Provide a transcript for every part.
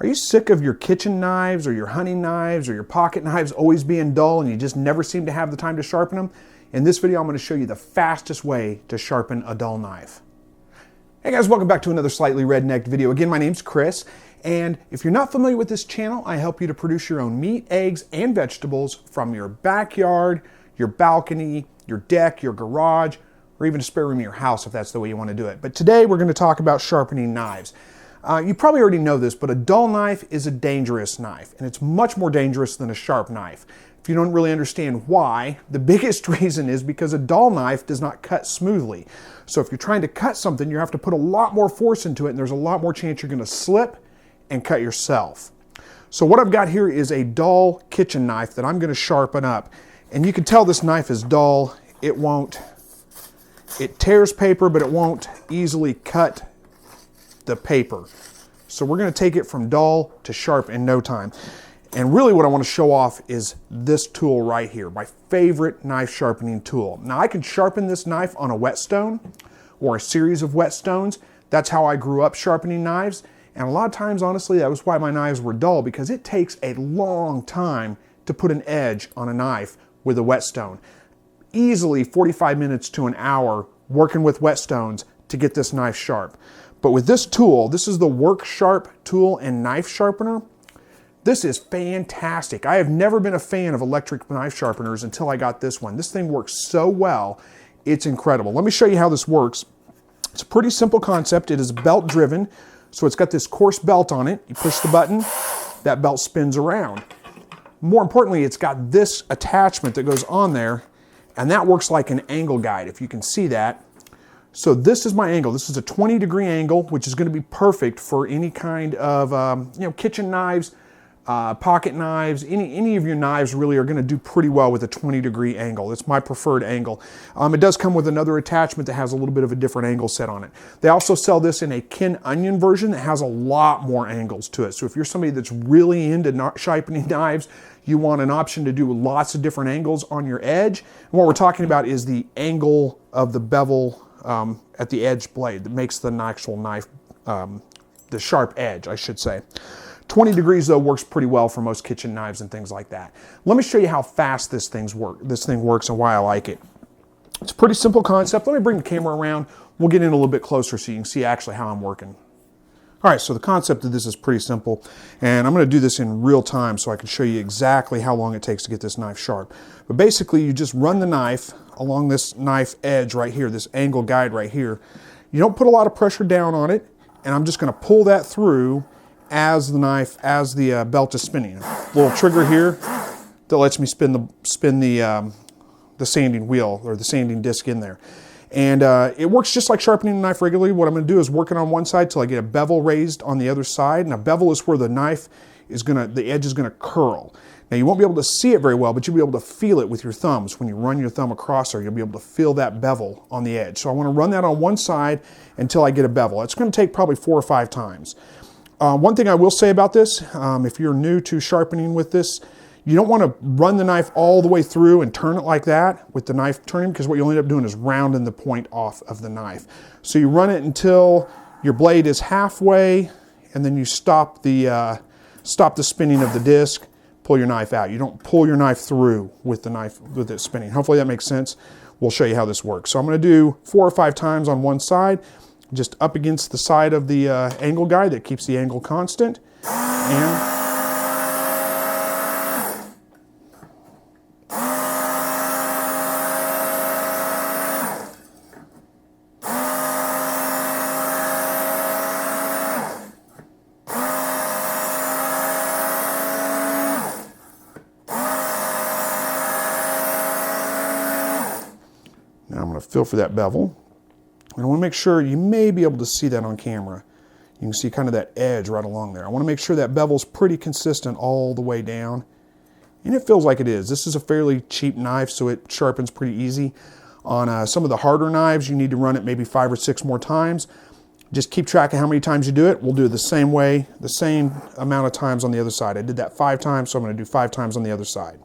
Are you sick of your kitchen knives or your hunting knives or your pocket knives always being dull and you just never seem to have the time to sharpen them? In this video, I'm going to show you the fastest way to sharpen a dull knife. Hey guys, welcome back to another slightly rednecked video. Again, my name's Chris, and if you're not familiar with this channel, I help you to produce your own meat, eggs, and vegetables from your backyard, your balcony, your deck, your garage, or even a spare room in your house if that's the way you want to do it. But today we're going to talk about sharpening knives. You probably already know this, but a dull knife is a dangerous knife, and it's much more dangerous than a sharp knife. If you don't really understand why, the biggest reason is because a dull knife does not cut smoothly. So if you're trying to cut something, you have to put a lot more force into it, and there's a lot more chance you're going to slip and cut yourself. So what I've got here is a dull kitchen knife that I'm going to sharpen up. And you can tell this knife is dull. It tears paper, but it won't easily cut the paper. So we're going to take it from dull to sharp in no time. And really what I want to show off is this tool right here, my favorite knife sharpening tool. Now I can sharpen this knife on a whetstone or a series of whetstones. That's how I grew up sharpening knives. And a lot of times, honestly, that was why my knives were dull, because it takes a long time to put an edge on a knife with a whetstone. Easily 45 minutes to an hour working with whetstones to get this knife sharp. But with this tool, this is the Work Sharp tool and knife sharpener. This is fantastic. I have never been a fan of electric knife sharpeners until I got this one. This thing works so well, it's incredible. Let me show you how this works. It's a pretty simple concept. It is belt driven, so it's got this coarse belt on it. You push the button, that belt spins around. More importantly, it's got this attachment that goes on there, and that works like an angle guide, if you can see that. So this is my angle. This is a 20-degree angle, which is going to be perfect for any kind of kitchen knives, pocket knives. Any of your knives really are going to do pretty well with a 20-degree angle. It's my preferred angle. It does come with another attachment that has a little bit of a different angle set on it. They also sell this in a kin onion version that has a lot more angles to it. So if you're somebody that's really into sharpening knives, you want an option to do lots of different angles on your edge. And what we're talking about is the angle of the bevel at the edge blade that makes the actual knife, the sharp edge, I should say. 20 degrees though works pretty well for most kitchen knives and things like that. Let me show you how fast this thing works and why I like it. It's a pretty simple concept. Let me bring the camera around. We'll get in a little bit closer so you can see actually how I'm working. All right, so the concept of this is pretty simple, and I'm going to do this in real time so I can show you exactly how long it takes to get this knife sharp. But basically, you just run the knife along this knife edge right here, this angle guide right here. You don't put a lot of pressure down on it, and I'm just going to pull that through as the belt is spinning. A little trigger here that lets me spin the sanding wheel or the sanding disc in there. And it works just like sharpening a knife regularly. What I'm going to do is work it on one side till I get a bevel raised on the other side. Now, bevel is where the knife is the edge is going to curl. Now, you won't be able to see it very well, but you'll be able to feel it with your thumbs. When you run your thumb across there, you'll be able to feel that bevel on the edge. So I want to run that on one side until I get a bevel. It's going to take probably 4 or 5 times. One thing I will say about this, if you're new to sharpening with this, you don't want to run the knife all the way through and turn it like that with the knife turning, because what you'll end up doing is rounding the point off of the knife. So you run it until your blade is halfway, and then you stop the spinning of the disc, pull your knife out. You don't pull your knife through with it spinning. Hopefully that makes sense. We'll show you how this works. So I'm going to do 4 or 5 times on one side, just up against the side of the angle guide that keeps the angle constant. And now I'm going to feel for that bevel. And I want to make sure, you may be able to see that on camera. You can see kind of that edge right along there. I want to make sure that bevel's pretty consistent all the way down. And it feels like it is. This is a fairly cheap knife, so it sharpens pretty easy. On some of the harder knives, you need to run it maybe 5 or 6 more times. Just keep track of how many times you do it. We'll do it the same way, the same amount of times on the other side. I did that 5 times, so I'm going to do 5 times on the other side.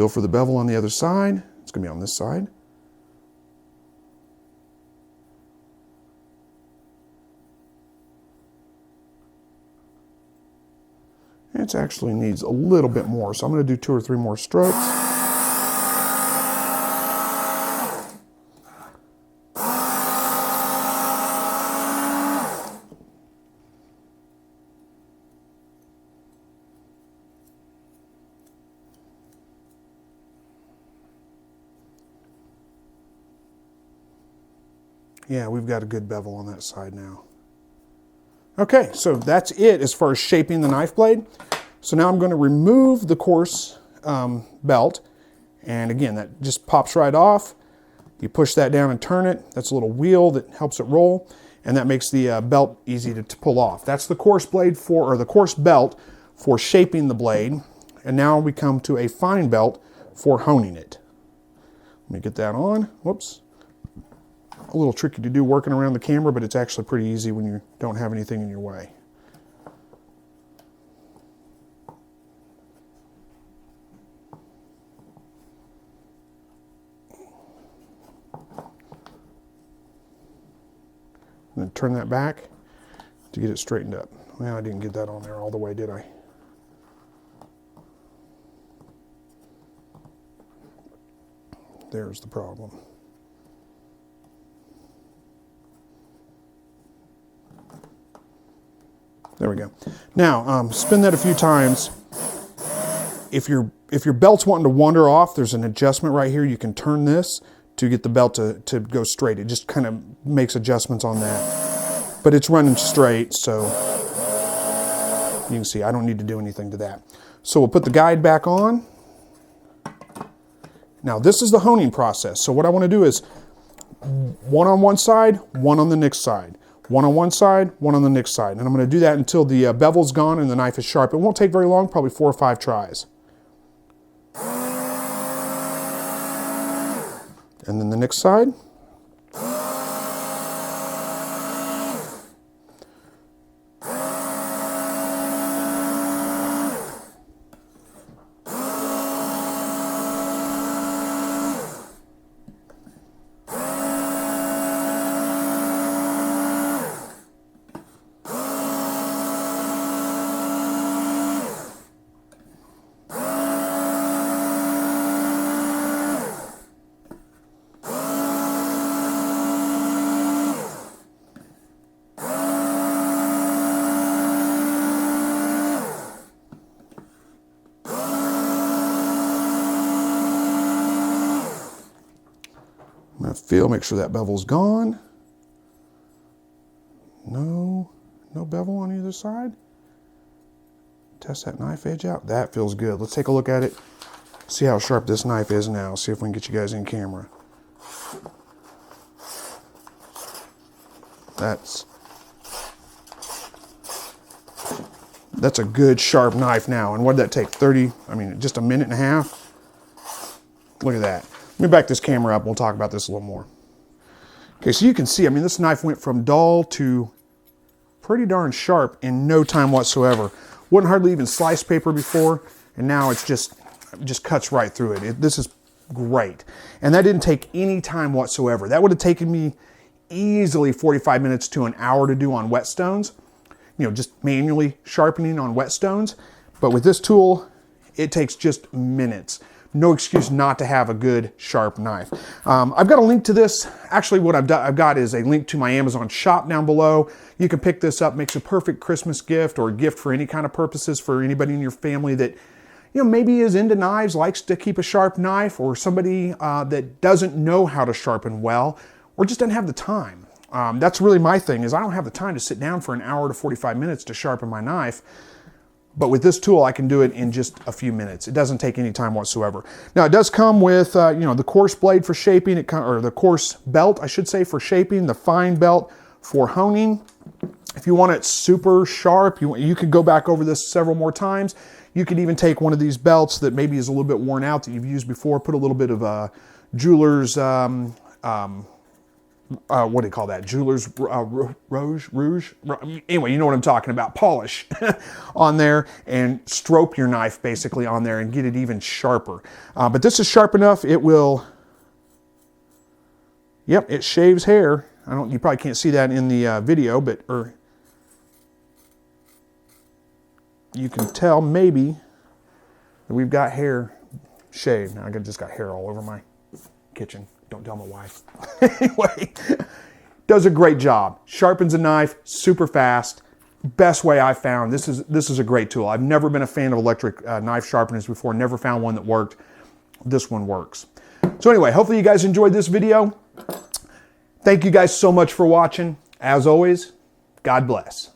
Feel for the bevel on the other side. It's going to be on this side. It actually needs a little bit more, so I'm going to do 2 or 3 more strokes. Yeah, we've got a good bevel on that side now. Okay, so that's it as far as shaping the knife blade. So now I'm going to remove the coarse belt. And again, that just pops right off. You push that down and turn it. That's a little wheel that helps it roll. And that makes the belt easy to pull off. That's the coarse blade or the coarse belt for shaping the blade. And now we come to a fine belt for honing it. Let me get that on. Whoops. A little tricky to do working around the camera, but it's actually pretty easy when you don't have anything in your way. And then turn that back to get it straightened up. Well, I didn't get that on there all the way, did I? There's the problem. There we go. Now, spin that a few times. If your belt's wanting to wander off, there's an adjustment right here. You can turn this to get the belt to go straight. It just kind of makes adjustments on that. But it's running straight, so you can see I don't need to do anything to that. So we'll put the guide back on. Now, this is the honing process. So what I want to do is 1 on one side, 1 on the next side. 1 on one side, 1 on the next side. And I'm going to do that until the bevel's gone and the knife is sharp. It won't take very long, probably 4 or 5 tries. And then the next side. I'm going to feel, make sure that bevel's gone. No bevel on either side. Test that knife edge out. That feels good. Let's take a look at it. See how sharp this knife is now. See if we can get you guys in camera. That's a good sharp knife now. And what did that take? Just a minute and a half? Look at that. Let me back this camera up. We'll talk about this a little more. Okay, so you can see, this knife went from dull to pretty darn sharp in no time whatsoever. Wouldn't hardly even slice paper before, and now it's just cuts right through it. This is great. And that didn't take any time whatsoever. That would have taken me easily 45 minutes to an hour to do on whetstones, just manually sharpening on whetstones. But with this tool, it takes just minutes. No excuse not to have a good sharp knife. I've got a link to this. Actually, what I've got is a link to my Amazon shop down below. You can pick this up. Makes a perfect Christmas gift or a gift for any kind of purposes for anybody in your family that maybe is into knives, likes to keep a sharp knife, or somebody that doesn't know how to sharpen well, or just doesn't have the time. That's really my thing, is I don't have the time to sit down for an hour to 45 minutes to sharpen my knife. But with this tool, I can do it in just a few minutes. It doesn't take any time whatsoever. Now, it does come with, the coarse blade for shaping, or the coarse belt, I should say, for shaping, the fine belt for honing. If you want it super sharp, you could go back over this several more times. You could even take one of these belts that maybe is a little bit worn out that you've used before, put a little bit of jeweler's what do you call that? Jeweler's rouge? Anyway, you know what I'm talking about. Polish on there and stroke your knife basically on there and get it even sharper. But this is sharp enough. It will, yep, it shaves hair. You probably can't see that in the video, but you can tell maybe that we've got hair shaved. Now I just got hair all over my kitchen. Don't tell my wife. Anyway, does a great job. Sharpens a knife super fast. Best way I found. This is a great tool. I've never been a fan of electric knife sharpeners before. Never found one that worked. This one works. So anyway, hopefully you guys enjoyed this video. Thank you guys so much for watching. As always, God bless.